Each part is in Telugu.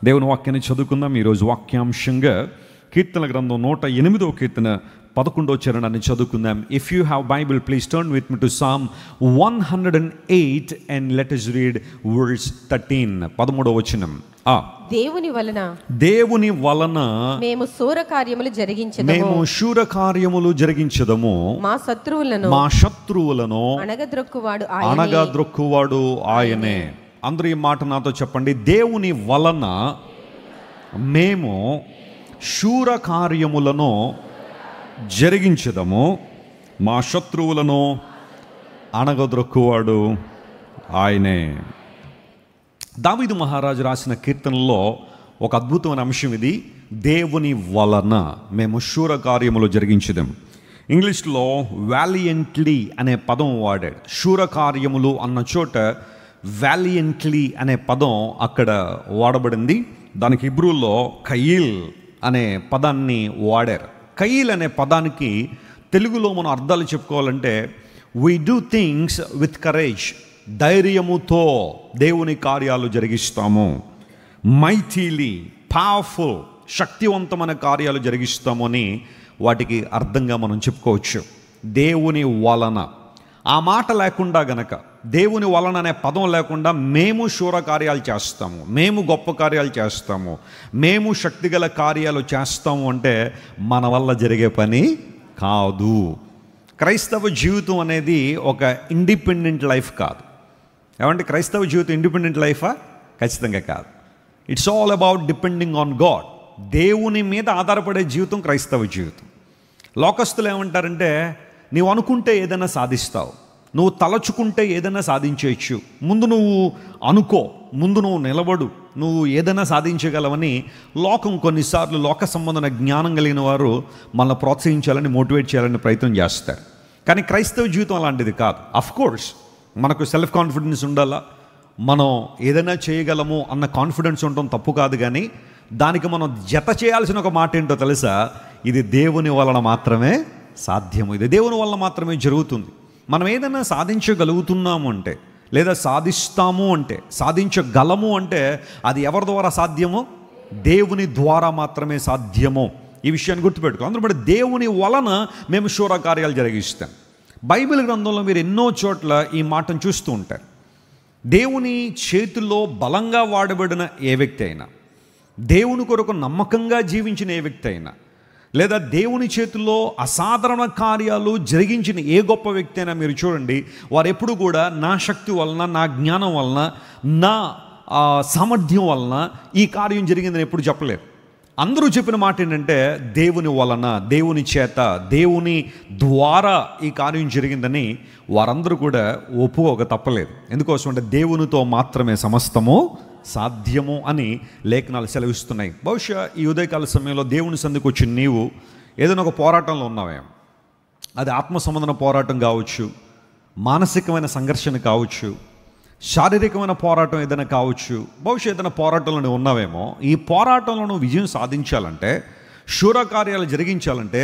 దేవుని వాక్యాన్ని చదువుకుందాం. ఈరోజు వాక్యాంశంగా కీర్తన గ్రంథం 108వ కీర్తన 11వ చరణాన్ని చదువుకుందాం. If you have Bible please turn with me to Psalm 108 and let us read verse 13. 13వ వచనం. దేవుని వలన మేము శూర కార్యములు జరిగించదము, మా శత్రువులను అణగద్రొక్కువాడు ఆయనే. అందరూ ఈ మాట నాతో చెప్పండి. దేవుని వలన మేము శూర కార్యములను జరిగించదము, మా శత్రువులను అణగద్రొక్కువాడు ఆయనే. దావీదు మహారాజు రాసిన కీర్తనలో ఒక అద్భుతమైన అంశం ఇది. దేవుని వలన మేము శూర కార్యములు జరిగించదాం. ఇంగ్లీష్లో వాలియంట్లీ అనే పదం వాడాడు. శూర కార్యములు అన్న చోట వాలియంట్లీ అనే పదం అక్కడ వాడబడింది. దానికి హిబ్రూలో కయీల్ అనే పదాన్ని వాడారు. కయీల్ అనే పదానికి తెలుగులో మనం అర్థాలు చెప్పుకోవాలంటే we do things with courage, ధైర్యముతో దేవుని కార్యాలు జరిగిస్తాము. మైటీలీ, పవర్ఫుల్, శక్తివంతమైన కార్యాలు జరిగిస్తాము అని వాటికి అర్థంగా మనం చెప్పుకోవచ్చు. దేవుని వలన ఆ మాట లేకుండా గనక, దేవుని వలన అనే పదం లేకుండా మేము శూర కార్యాలు చేస్తాము, మేము గొప్ప కార్యాలు చేస్తాము, మేము శక్తిగల కార్యాలు చేస్తాము అంటే మన వల్ల జరిగే పని కాదు. క్రైస్తవ జీవితం అనేది ఒక ఇండిపెండెంట్ లైఫ్ కాదు. ఏమంటే క్రైస్తవ జీవితం ఇండిపెండెంట్ లైఫా? ఖచ్చితంగా కాదు. It's all about depending on God. దేవుని మీద ఆధారపడే జీవితం క్రైస్తవ జీవితం. లోకస్తులు ఏమంటారంటే నీవు అనుకుంటే ఏదైనా సాధిస్తావు, నువ్వు తలచుకుంటే ఏదైనా సాధించవచ్చు, ముందు నువ్వు అనుకో, ముందు నువ్వు నిలబడు, నువ్వు ఏదైనా సాధించగలవని లోకం కొన్నిసార్లు లోక సంబంధమైన జ్ఞానం కలిగిన వారు మనల్ని ప్రోత్సహించాలని, మోటివేట్ చేయాలని ప్రయత్నం చేస్తారు. కానీ క్రైస్తవ జీవితం అలాంటిది కాదు. అఫ్కోర్స్ మనకు సెల్ఫ్ కాన్ఫిడెన్స్ ఉండాలా, మనం ఏదైనా చేయగలము అన్న కాన్ఫిడెన్స్ ఉండటం తప్పు కాదు. కానీ దానికి మనం జత చేయాల్సిన ఒక మాట ఏంటో తెలుసా? ఇది దేవుని వలన మాత్రమే సాధ్యము, ఇది దేవుని వలన మాత్రమే జరుగుతుంది. మనం ఏదైనా సాధించగలుగుతున్నాము అంటే, లేదా సాధిస్తాము అంటే, సాధించగలము అంటే అది ఎవరి ద్వారా సాధ్యమో? దేవుని ద్వారా మాత్రమే సాధ్యమో. ఈ విషయాన్ని గుర్తుపెట్టుకో. అందరూ బట్టి దేవుని వలన మేము శూర కార్యాలు జరిగిస్తాం. బైబిల్ గ్రంథంలో మీరు ఎన్నో చోట్ల ఈ మాటను చూస్తూ ఉంటారు. దేవుని చేతుల్లో బలంగా వాడబడిన ఏ వ్యక్తి అయినా, దేవుని కొరకు నమ్మకంగా జీవించిన ఏ వ్యక్తి అయినా, లేదా దేవుని చేతుల్లో అసాధారణ కార్యాలు జరిగించిన ఏ గొప్ప వ్యక్తి అయినా మీరు చూడండి, వారు ఎప్పుడు కూడా నా శక్తి వలన, నా జ్ఞానం వలన, నా సామర్థ్యం వలన ఈ కార్యం జరిగిందని ఎప్పుడు చెప్పలేరు. అందరూ చెప్పిన మాట ఏంటంటే దేవుని వలన, దేవుని చేత, దేవుని ద్వారా ఈ కార్యం జరిగిందని వారందరూ కూడా ఒప్పుకోక తప్పలేదు. ఎందుకోసం అంటే దేవునితో మాత్రమే సమస్తము సాధ్యము అని లేఖనాలు సెలవిస్తున్నాయి. బహుశా ఈ ఉదయకాల సమయంలో దేవుని సందుకు వచ్చిన నీవు ఏదైనా ఒక పోరాటంలో ఉన్నావేమో. అది ఆత్మ సంబంధన పోరాటం కావచ్చు, మానసికమైన సంఘర్షణ కావచ్చు, శారీరకమైన పోరాటం ఏదైనా కావచ్చు. బహుశా ఏదైనా పోరాటంలో నువ్వు ఉన్నావేమో. ఈ పోరాటంలో నువ్వు విజయం సాధించాలంటే, శూర కార్యాలు జరిగించాలంటే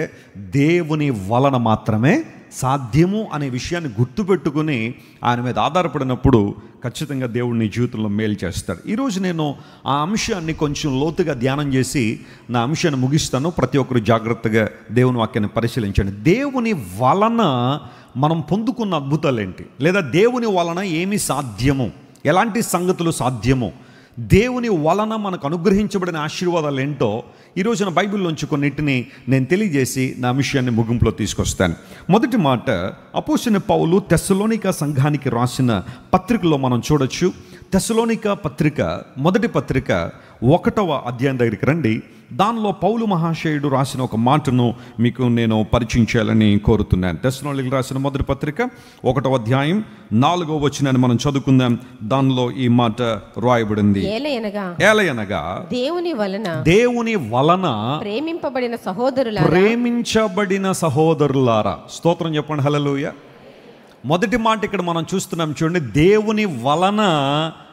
దేవుని వలన మాత్రమే సాధ్యము అనే విషయాన్ని గుర్తుపెట్టుకుని ఆయన మీద ఆధారపడినప్పుడు ఖచ్చితంగా దేవుడు నీ జీవితంలో మేలు చేస్తాడు. ఈరోజు నేను ఆ అంశాన్ని కొంచెం లోతుగా ధ్యానం చేసి నా అంశాన్ని ముగిస్తాను. ప్రతి ఒక్కరు జాగ్రత్తగా దేవుని వాక్యాన్ని పరిశీలించండి. దేవుని వలన మనం పొందుకున్న అద్భుతాలు ఏంటి, లేదా దేవుని వలన ఏమి సాధ్యము, ఎలాంటి సంగతులు సాధ్యము, దేవుని వలన మనకు అనుగ్రహించబడిన ఆశీర్వాదాలు ఏంటో ఈరోజున బైబిల్లోంచి కొన్నిటిని నేను తెలియజేసి నా విషయాన్ని ముగింపులో తీసుకొస్తాను. మొదటి మాట, అపోస్తలుడైన పౌలు తెస్సలోనిక సంఘానికి రాసిన పత్రికలో మనం చూడొచ్చు. తెస్సలోనిక పత్రిక, మొదటి పత్రిక 1వ అధ్యాయం దగ్గరికి రండి. దానిలో పౌలు మహాశయుడు రాసిన ఒక మాటను మీకు నేను పరిచయం చేయాలని కోరుతున్నాను. తెస్సలోనికీయులకు రాసిన మొదటి పత్రిక 1వ అధ్యాయం 4వ వచనాన్ని మనం చదువుకుందాం. దానిలో ఈ మాట రాయబడింది. ఏలయనగా దేవుని వలన ప్రేమించబడిన సహోదరులారా. స్తోత్రం చెప్పండి, హల్లెలూయా. మొదటి మాట ఇక్కడ మనం చూస్తున్నాం చూడండి. దేవుని వలన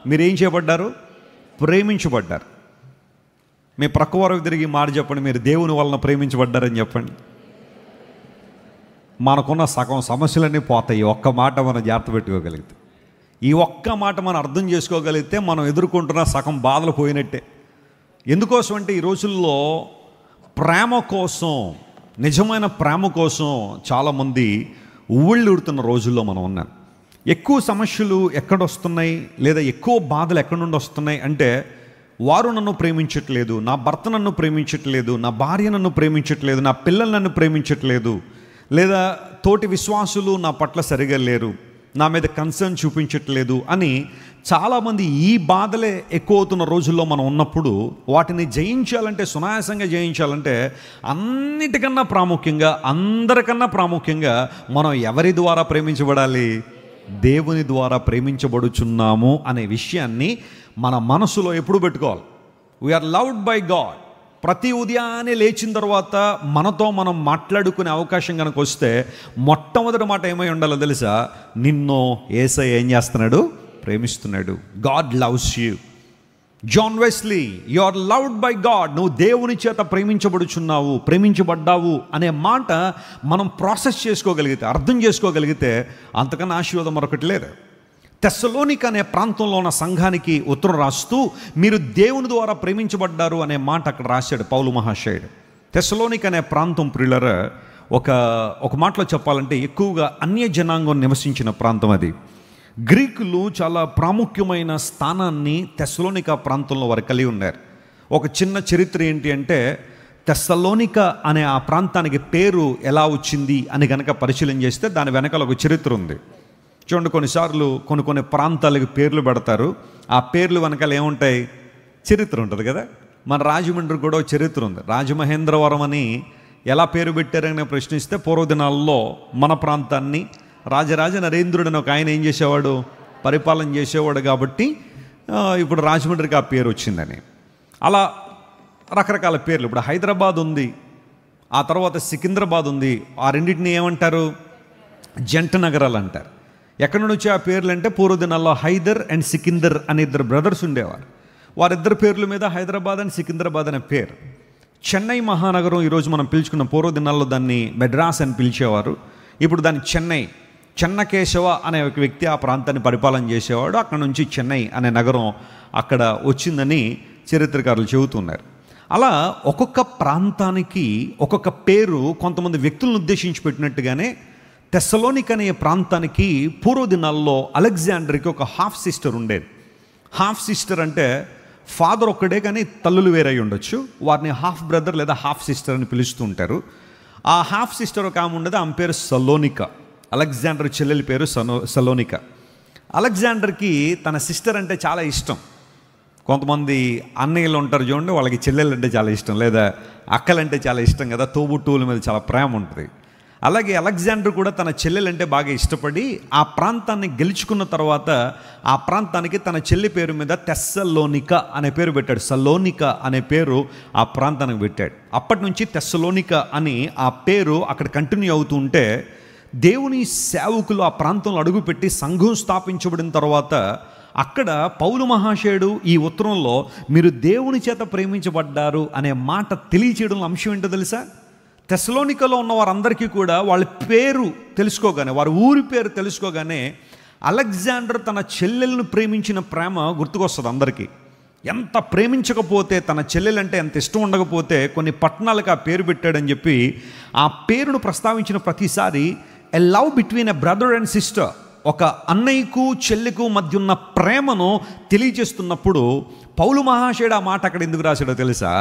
మీరేం చేయబడ్డారు? ప్రేమించబడ్డారు. మీ ప్రక్కవారికి తిరిగి మాట చెప్పండి, మీరు దేవుని వలన ప్రేమించబడ్డారని చెప్పండి. మనకున్న సగం సమస్యలన్నీ పోతాయి ఒక్క మాట మనం జాగ్రత్త పెట్టుకోగలిగితే. ఈ ఒక్క మాట మనం అర్థం చేసుకోగలిగితే మనం ఎదుర్కొంటున్న సగం బాధలు పోయినట్టే. ఎందుకోసం అంటే ఈ రోజుల్లో ప్రేమ కోసం, నిజమైన ప్రేమ కోసం చాలామంది ఉవ్విళ్ళూరుతున్న రోజుల్లో మనం ఉన్నాం. ఎక్కువ సమస్యలు ఎక్కడొస్తున్నాయి, లేదా ఎక్కువ బాధలు ఎక్కడి నుండి వస్తున్నాయి అంటే, వారు నన్ను ప్రేమించట్లేదు, నా భర్త నన్ను ప్రేమించట్లేదు, నా భార్య నన్ను ప్రేమించట్లేదు, నా పిల్లలు నన్ను ప్రేమించట్లేదు, లేదా తోటి విశ్వాసులు నా పట్ల సరిగా లేరు, నా మీద కన్సర్న్ చూపించట్లేదు అని చాలామంది ఈ బాధలే ఎక్కువ అవుతున్న రోజుల్లో మనం ఉన్నప్పుడు, వాటిని జయించాలంటే, సునాయాసంగా జయించాలంటే అన్నిటికన్నా ప్రాముఖ్యంగా, అందరికన్నా ప్రాముఖ్యంగా మనం ఎవరి ద్వారా ప్రేమించబడాలి? దేవుని ద్వారా ప్రేమించబడుచున్నాము అనే విషయాన్ని మన మనసులో ఎప్పుడు పెట్టుకోవాలి. We are loved by God. ప్రతి ఉదయాన్నే లేచిన తర్వాత మనతో మనం మాట్లాడుకునే అవకాశం కనుక వస్తే మొట్టమొదటి మాట ఏమై ఉండాలో తెలుసా? నిన్ను యేసయ్య ఏం చేస్తున్నాడు? ప్రేమిస్తున్నాడు. God loves you. John Wesley, you are loved by God. నువ్వు దేవుని చేత ప్రేమించబడుచున్నావు, ప్రేమించబడ్డావు అనే మాట మనం ప్రాసెస్ చేసుకోగలిగితే, అర్థం చేసుకోగలిగితే అంతకన్నా ఆశీర్వాదం మరొకటి లేదు. తెస్సలోనిక అనే ప్రాంతంలో ఉన్న సంఘానికి ఉత్తరం రాస్తూ మీరు దేవుని ద్వారా ప్రేమించబడ్డారు అనే మాట అక్కడ రాశాడు పౌలు మహాశయుడు. తెస్సలోనిక అనే ప్రాంతం ప్రియులారా, ఒక మాటలో చెప్పాలంటే ఎక్కువగా అన్య జనాంగం నివసించిన ప్రాంతం అది. గ్రీకులు చాలా ప్రాముఖ్యమైన స్థానాన్ని తెస్సలోనిక ప్రాంతంలో వారు కలిగి ఉన్నారు. ఒక చిన్న చరిత్ర ఏంటి అంటే, తెస్సలోనిక అనే ఆ ప్రాంతానికి పేరు ఎలా వచ్చింది అని కనుక పరిశీలన చేస్తే దాని వెనకాల ఒక చరిత్ర ఉంది. చూడండి, కొన్నిసార్లు కొన్ని ప్రాంతాలకు పేర్లు పెడతారు. ఆ పేర్లు వెనకాల ఏముంటాయి? చరిత్ర ఉంటుంది కదా. మన రాజమండ్రి కూడా ఒక చరిత్ర ఉంది. రాజమహేంద్రవరం అని ఎలా పేరు పెట్టారని ప్రశ్నిస్తే, పూర్వదినాల్లో మన ప్రాంతాన్ని రాజరాజ నరేంద్రుడని ఒక ఆయన ఏం చేసేవాడు? పరిపాలన చేసేవాడు. కాబట్టి ఇప్పుడు రాజమండ్రికి ఆ పేరు వచ్చిందని. అలా రకరకాల పేర్లు. ఇప్పుడు హైదరాబాద్ ఉంది, ఆ తర్వాత సికింద్రాబాద్ ఉంది. ఆ రెండింటిని ఏమంటారు? జంట నగరాలు అంటారు. ఎక్కడి నుంచి ఆ పేర్లు అంటే, పూర్వదినాల్లో హైదర్ అండ్ సికిందర్ అనే ఇద్దరు బ్రదర్స్ ఉండేవారు. వారిద్దరు పేర్ల మీద హైదరాబాద్ అండ్ సికింద్రాబాద్ అనే పేరు. చెన్నై మహానగరం ఈరోజు మనం పిలుచుకున్న, పూర్వదినాల్లో దాన్ని మెడ్రాస్ అని పిలిచేవారు. ఇప్పుడు దాన్ని చెన్నకేశవ అనే ఒక వ్యక్తి ఆ ప్రాంతాన్ని పరిపాలన చేసేవాడు. అక్కడ నుంచి చెన్నై అనే నగరం అక్కడ వచ్చిందని చరిత్రకారులు చెబుతున్నారు. అలా ఒక్కొక్క ప్రాంతానికి ఒక్కొక్క పేరు కొంతమంది వ్యక్తులను ఉద్దేశించి పెట్టినట్టుగానే తెస్సలోనిక అనే ప్రాంతానికి పూర్వదినాల్లో అలెగ్జాండర్కి ఒక హాఫ్ సిస్టర్ ఉండేది. హాఫ్ సిస్టర్ అంటే ఫాదర్ ఒక్కడే కానీ తల్లులు వేరై ఉండొచ్చు. వారిని హాఫ్ బ్రదర్ లేదా హాఫ్ సిస్టర్ అని పిలుస్తూ ఉంటారు. ఆ హాఫ్ సిస్టర్ ఒక ఆమె ఉండదు, ఆమె పేరు సలోనిక. అలెగ్జాండర్ చెల్లెలి పేరు సలోనిక. అలెగ్జాండర్కి తన సిస్టర్ అంటే చాలా ఇష్టం. కొంతమంది అన్నయ్యలు ఉంటారు చూడండి, వాళ్ళకి చెల్లెలు అంటే చాలా ఇష్టం, లేదా అక్కలంటే చాలా ఇష్టం కదా. తోబుట్టువుల మీద చాలా ప్రేమ ఉంటుంది. అలాగే అలెగ్జాండర్ కూడా తన చెల్లెలంటే బాగా ఇష్టపడి ఆ ప్రాంతాన్ని గెలుచుకున్న తర్వాత ఆ ప్రాంతానికి తన చెల్లి పేరు మీద తెస్సలోనిక అనే పేరు పెట్టాడు. సలోనిక అనే పేరు ఆ ప్రాంతానికి పెట్టాడు. అప్పటి నుంచి తెస్సలోనిక అని ఆ పేరు అక్కడ కంటిన్యూ అవుతూ ఉంటే, దేవుని సేవకులు ఆ ప్రాంతంలో అడుగుపెట్టి సంఘం స్థాపించబడిన తర్వాత అక్కడ పౌలు మహాశయుడు ఈ ఉత్తరంలో మీరు దేవుని చేత ప్రేమించబడ్డారు అనే మాట తెలియచేయడం అంశం ఏంటో తెలుసా? తెస్సలోనికలో ఉన్న వారందరికీ కూడా వాళ్ళ పేరు తెలుసుకోగానే, వారి ఊరి పేరు తెలుసుకోగానే అలెగ్జాండర్ తన చెల్లెలను ప్రేమించిన ప్రేమ గుర్తుకొస్తుంది అందరికీ. ఎంత ప్రేమించకపోతే, తన చెల్లెలంటే ఎంత ఇష్టం ఉండకపోతే కొన్ని పట్టణాలకు ఆ పేరు పెట్టాడని చెప్పి ఆ పేరును ప్రస్తావించిన ప్రతిసారి a love between a brother and sister, ఒక అన్నయ్యకు చెల్లికు మధ్య ఉన్న ప్రేమను తెలియజేస్తున్నప్పుడు పౌలు మహాశయుడు ఆ మాట అక్కడ ఎందుకు రాశాడో తెలుసా?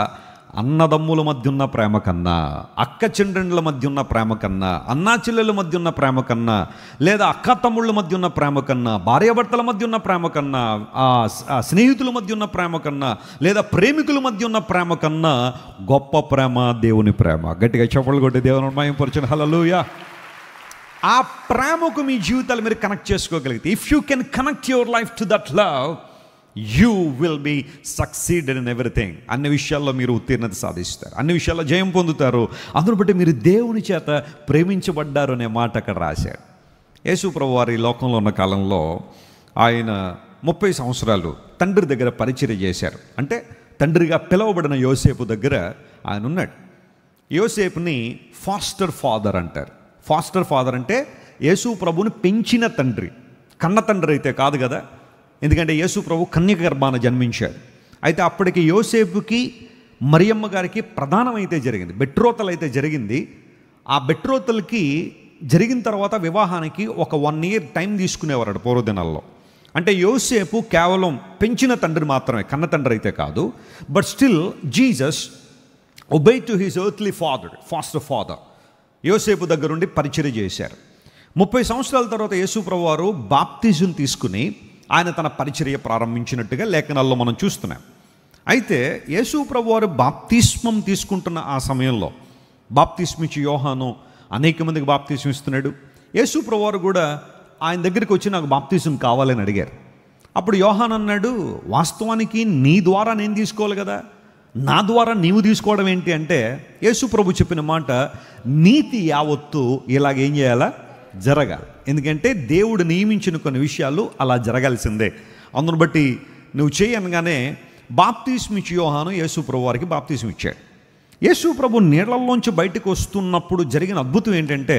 అన్నదమ్ముల మధ్య ఉన్న ప్రేమ కన్నా, అక్క చెల్లెండ్ల మధ్య ఉన్న ప్రేమ కన్నా, అన్నా చెల్లెల మధ్య ఉన్న ప్రేమ కన్నా, లేదా అక్క తమ్ముళ్ళ మధ్య ఉన్న ప్రేమ కన్నా, భార్యాభర్తల మధ్య ఉన్న ప్రేమ కన్నా, స్నేహితుల మధ్య ఉన్న ప్రేమ కన్నా, లేదా ప్రేమికుల మధ్య ఉన్న ప్రేమ కన్నా గొప్ప ప్రేమ దేవుని ప్రేమ. గట్టిగా చప్పట్లు కొట్టి దేవుని మహిమపరచండి. హల్లెలూయా. ఆ ప్రేమకు మీ జీవితాలు మీరు కనెక్ట్ చేసుకోగలిగితే, if you can connect your life to that love, you will be succeeded in everything. అన్ని విషయాల్లో మీరు ఉత్తీర్ణత సాధిస్తారు, అన్ని విషయాల్లో జయం పొందుతారు. అందును బట్టి మీరు దేవుని చేత ప్రేమించబడ్డారు అనే మాట అక్కడ రాశాడు. యేసు ప్రభు వారి లోకంలో ఉన్న కాలంలో ఆయన 30 సంవత్సరాలు తండ్రి దగ్గర పరిచర్య చేశారు. అంటే తండ్రిగా పిలువబడిన యోసేపు దగ్గర ఆయన ఉన్నాడు. యోసేపుని ఫాస్టర్ ఫాదర్ అంటారు. ఫాస్టర్ ఫాదర్ అంటే యేసు ప్రభుని పెంచిన తండ్రి. కన్న తండ్రి అయితే కాదు కదా, ఎందుకంటే యేసు ప్రభు కన్యక గర్భాన జన్మించాడు. అయితే అప్పటికి యోసేపుకి మరియమ్మ గారికి ప్రధానమైతే జరిగింది, బెట్రోతలు అయితే జరిగింది. ఆ బెట్రోతలకి జరిగిన తర్వాత వివాహానికి ఒక 1 year టైం తీసుకునేవారు పూర్వదినాల్లో. అంటే యోసేపు కేవలం పెంచిన తండ్రి మాత్రమే, కన్న తండ్రి అయితే కాదు. But still Jesus obey to his earthly foster father. Yosepu దగ్గరుండి పరిచర్య చేశారు. 30 సంవత్సరాల తర్వాత యేసు ప్రభువు వారు బాప్తిజం తీసుకుని ఆయన తన పరిచర్య ప్రారంభించినట్టుగా లేఖనాల్లో మనం చూస్తున్నాం. అయితే యేసు ప్రభువు వారు బాప్తిస్మం తీసుకుంటున్న ఆ సమయంలో బాప్తిస్మిచ్చి యోహాను అనేక మందికి బాప్తిస్మం ఇస్తున్నాడు. యేసు ప్రభువు వారు కూడా ఆయన దగ్గరికి వచ్చి నాకు బాప్తిజం కావాలని అడిగారు. అప్పుడు యోహాన్ అన్నాడు, వాస్తవానికి నీ ద్వారా నేను తీసుకోవాలి కదా, నా ద్వారా నీవు తీసుకోవడం ఏంటి అంటే, యేసు ప్రభు చెప్పిన మాట, నీతి యావత్తు ఇలాగేం చేయాలా, జరగాలి. ఎందుకంటే దేవుడు నియమించిన కొన్ని విషయాలు అలా జరగాల్సిందే. అందును బట్టి నువ్వు చేయనగానే బాప్తిస్మం ఇచ్చి యోహాను యేసు ప్రభు వారికి బాప్తిస్మం ఇచ్చాడు. యేసు ప్రభు నీళ్లలోంచి బయటకు వస్తున్నప్పుడు జరిగిన అద్భుతం ఏంటంటే,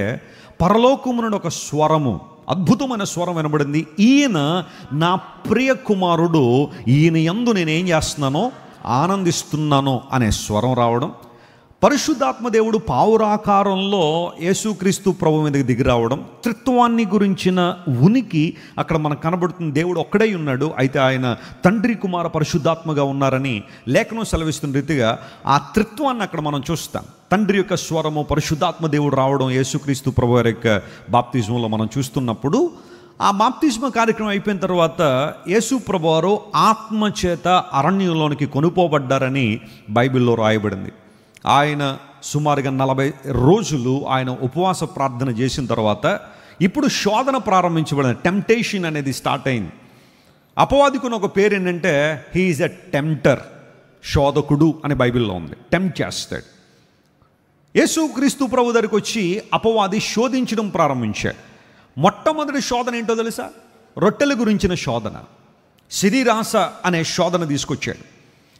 పరలోకము నుండి ఒక స్వరము, అద్భుతమైన స్వరం వినబడింది. ఈయన నా ప్రియ కుమారుడు, ఈయన యందు నేనేం చేస్తున్నానో ఆనందిస్తున్నాను అనే స్వరం రావడం. పరిశుద్ధాత్మ దేవుడు పావురాకారంలో యేసుక్రీస్తు ప్రభు మీదకి దిగి రావడం. త్రిత్వాన్ని గురించిన ఉనికి అక్కడ మనకు కనబడుతుంది. దేవుడు ఒక్కడే ఉన్నాడు, అయితే ఆయన తండ్రి కుమార పరిశుద్ధాత్మగా ఉన్నారని లేఖనం సెలవిస్తున్న రీతిగా ఆ త్రిత్వాన్ని అక్కడ మనం చూస్తాం. తండ్రి యొక్క స్వరము, పరిశుద్ధాత్మ దేవుడు రావడం యేసుక్రీస్తు ప్రభు వారి యొక్క బాప్తిజంలో మనం చూస్తున్నప్పుడు, ఆ బాప్తిస్మ కార్యక్రమం అయిపోయిన తర్వాత యేసు ప్రభువారు ఆత్మ చేత అరణ్యంలోనికి కొనుపోబడ్డారని బైబిల్లో రాయబడింది. ఆయన సుమారుగా 40 రోజులు ఆయన ఉపవాస ప్రార్థన చేసిన తర్వాత ఇప్పుడు శోధన ప్రారంభించబడింది. టెంప్టేషన్ అనేది స్టార్ట్ అయింది. అపవాదికున్న ఒక పేరు ఏంటంటే, హీ ఈజ్ ఎ టెంప్టర్, శోధకుడు అని బైబిల్లో ఉంది. టెంప్ట్ చేస్తాడు. యేసుక్రీస్తు ప్రభు దగ్గరికి వచ్చి అపవాది శోధించడం ప్రారంభించాడు. మొట్టమొదటి శోధన ఏంటో తెలుసా? రొట్టెల గురించిన శోధన, శరీరాశ అనే శోధన తీసుకొచ్చాడు.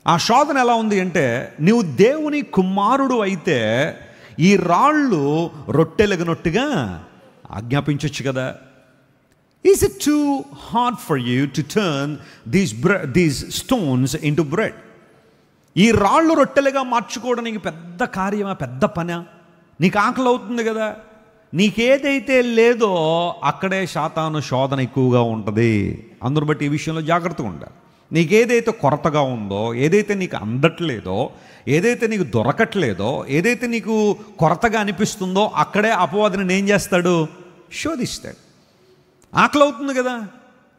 ఆ శోధన ఎలా ఉంది అంటే, నీవు దేవుని కుమారుడు అయితే ఈ రాళ్ళు రొట్టెలగినట్టుగా ఆజ్ఞాపించవచ్చు కదా. Is it too hard for you to turn these stones into bread? ఈ రాళ్ళు రొట్టెలుగా మార్చుకోవడానికి పెద్ద కార్యమా, పెద్ద పనా? నీకు ఆకలి అవుతుంది కదా, నీకేదైతే లేదో అక్కడే శాతాను శోధన ఎక్కువగా ఉంటుంది. అందును బట్టి ఈ విషయంలో జాగ్రత్తగా ఉండాలి. నీకేదైతే కొరతగా ఉందో, ఏదైతే నీకు అందట్లేదో, ఏదైతే నీకు దొరకట్లేదో, ఏదైతే నీకు కొరతగా అనిపిస్తుందో అక్కడే అపవాదిని ఏం చేస్తాడు? శోధిస్తాడు. ఆకలి అవుతుంది కదా,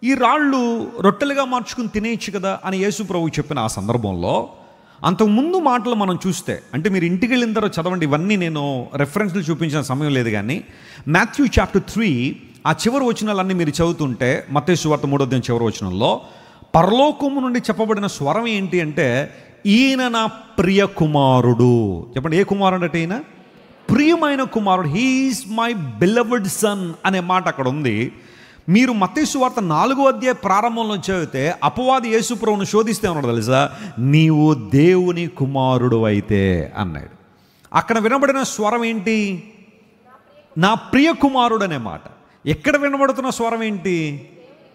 ఈ రాళ్ళు రొట్టెలుగా మార్చుకుని తినేయచ్చు కదా అని యేసు ప్రభు చెప్పిన ఆ సందర్భంలో అంతకుముందు మాటలు మనం చూస్తే, అంటే మీరు ఇంటికి వెళ్ళిన తర్వాత చదవండి, ఇవన్నీ నేను రెఫరెన్స్లు చూపించిన సమయం లేదు. కానీ మాథ్యూ చాప్టర్ 3 ఆ చివరి వచనాలన్నీ మీరు చదువుతుంటే, మత్తయి సువార్త 3వ అధ్యాయం చివరి వచనంలో పరలోకము నుండి చెప్పబడిన స్వరం ఏంటి అంటే, ఈయన నా ప్రియ కుమారుడు. చెప్పండి, ఏ కుమారుడు అంటే ఈయన? ప్రియమైన కుమారుడు. హీఈస్ మై బిలవెడ్ సన్ అనే మాట అక్కడ ఉంది. మీరు మత్తయి సువార్త 4వ అధ్యాయ ప్రారంభంలో చదివితే అపవాది యేసు ప్రభువును శోధిస్తే ఉన్నాడు తెలుసా, నీవు దేవుని కుమారుడు అయితే అన్నాడు. అక్కడ వినబడిన స్వరం ఏంటి? నా ప్రియ కుమారుడు అనే మాట. ఎక్కడ వినబడుతున్న స్వరం ఏంటి?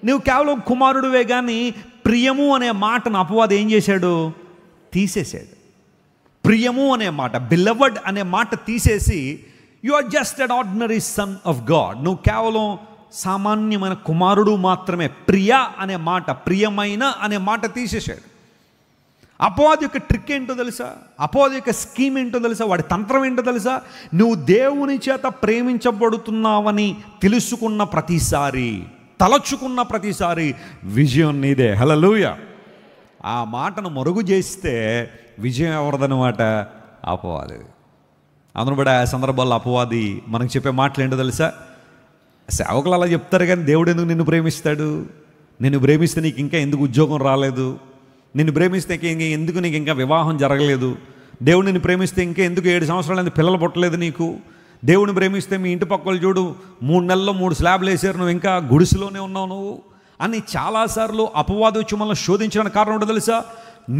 నువ్వు కేవలం కుమారుడువే, కానీ ప్రియము అనే మాటను అపవాది ఏం చేశాడు? తీసేశాడు. ప్రియము అనే మాట, బిలవడ్ అనే మాట తీసేసి, you are just an ordinary son of God, నువ్వు కేవలం సామాన్యమైన కుమారుడు మాత్రమే. ప్రియ అనే మాట, ప్రియమైన అనే మాట తీసేశాడు. అపవాది యొక్క ట్రిక్ ఏంటో తెలుసా? అపవాది యొక్క స్కీమ్ ఏంటో తెలుసా? వాడి తంత్రం ఏంటో తెలుసా? నువ్వు దేవుని చేత ప్రేమించబడుతున్నావని తెలుసుకున్న ప్రతిసారి, తలచుకున్న ప్రతిసారి విజయం నీదే. హల్లెలూయా. ఆ మాటను మరుగు చేస్తే విజయం ఎవరిదన్నమాట? అపవాది. అందును బట్టి ఆ సందర్భాల్లో అపవాది మనకు చెప్పే మాటలు ఏంటో తెలుసా? సేవకులు అలా చెప్తారు, కానీ దేవుడు ఎందుకు నిన్ను ప్రేమిస్తాడు? నిన్ను ప్రేమిస్తే నీకు ఇంకా ఎందుకు ఉద్యోగం రాలేదు? నిన్ను ప్రేమిస్తే ఎందుకు నీకు ఇంకా వివాహం జరగలేదు? దేవుడు నిన్ను ప్రేమిస్తే ఇంకా ఎందుకు 7 సంవత్సరాలు పిల్లలు పుట్టలేదు నీకు? దేవుడిని ప్రేమిస్తే మీ ఇంటి పక్కలు చూడు, 3 నెలల్లో 3 స్లాబ్లు వేసారు, నువ్వు ఇంకా గుడిసెలోనే ఉన్నావు నువ్వు అని చాలాసార్లు అపవాది వచ్చి మనల్ని శోధించడానికి కారణం ఏంటో తెలుసా?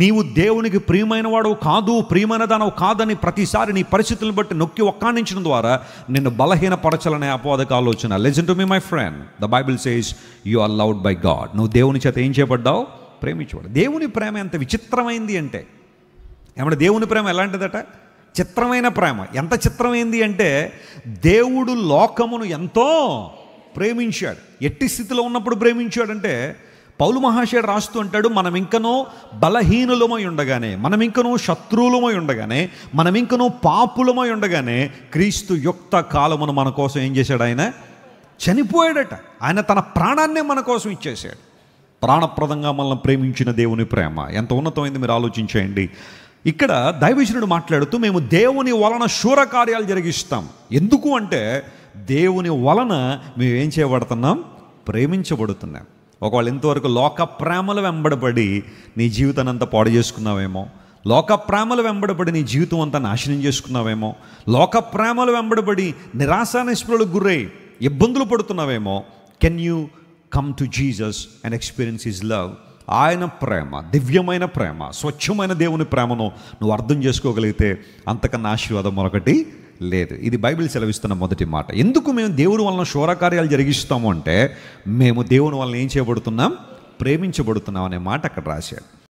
నీవు దేవునికి ప్రియమైన వాడు కాదు, ప్రియమైన దానవు కాదని ప్రతిసారి నీ పరిస్థితులను బట్టి నొక్కి ఒక్కానించడం ద్వారా నిన్ను బలహీనపరచాలనే అపవాదక ఆలోచన. Listen to me my friend, the Bible says you are loved by God. నువ్వు దేవుని చేత ఏం చేయబడ్డావు? ప్రేమించబడు. దేవుని ప్రేమ ఎంత విచిత్రమైంది అంటే, ఏమంటే దేవుని ప్రేమ ఎలాంటిదట? చిత్రమైన ప్రేమ. ఎంత చిత్రమైంది అంటే, దేవుడు లోకమును ఎంతో ప్రేమించాడు. ఎట్టి స్థితిలో ఉన్నప్పుడు ప్రేమించాడంటే, పౌలు మహాశయుడు రాస్తూ అంటాడు, మనం ఇంకనూ బలహీనులమై ఉండగానే, మనం ఇంకనూ శత్రువులమై ఉండగానే, మనం ఇంకనూ పాపులమై ఉండగానే క్రీస్తు యుక్త కాలమును మన కోసం ఏం చేశాడు? ఆయన చనిపోయాడట. ఆయన తన ప్రాణాన్నే మన కోసం ఇచ్చేశాడు. ప్రాణప్రదంగా మనల్ని ప్రేమించిన దేవుని ప్రేమ ఎంత ఉన్నతమైంది మీరు ఆలోచించేయండి. ఇక్కడ దైవజనుడు మాట్లాడుతూ, మేము దేవుని వలన శూరకార్యాలు జరిగిస్తాం. ఎందుకు అంటే, దేవుని వలన మేము ఏం చేయబడుతున్నాం? ప్రేమించబడుతున్నాం. ఒకవేళ ఇంతవరకు లోక ప్రేమలు వెంబడబడి నీ జీవితాన్ని అంతా పాడు చేసుకున్నావేమో, లోక ప్రేమలు వెంబడబడి నీ జీవితం అంతా నాశనం చేసుకున్నావేమో, లోక ప్రేమలు వెంబడబడి నిరాశ నిస్పృహలకు గురై ఇబ్బందులు పడుతున్నావేమో, can you come to Jesus and experience his love? ఆయన ప్రేమ, దివ్యమైన ప్రేమ, స్వచ్ఛమైన దేవుని ప్రేమను నువ్వు అర్థం చేసుకోగలిగితే అంతకన్నా ఆశీర్వాదం మరొకటి లేదు. ఇది బైబిల్ సెలవిస్తున్న మొదటి మాట. ఎందుకు మేము దేవుని వలన శూరకార్యాలు జరిగిస్తాము అంటే, మేము దేవుని వలన ఏం చేయబడుతున్నాం? ప్రేమించబడుతున్నాం అనే మాట అక్కడ రాశాడు.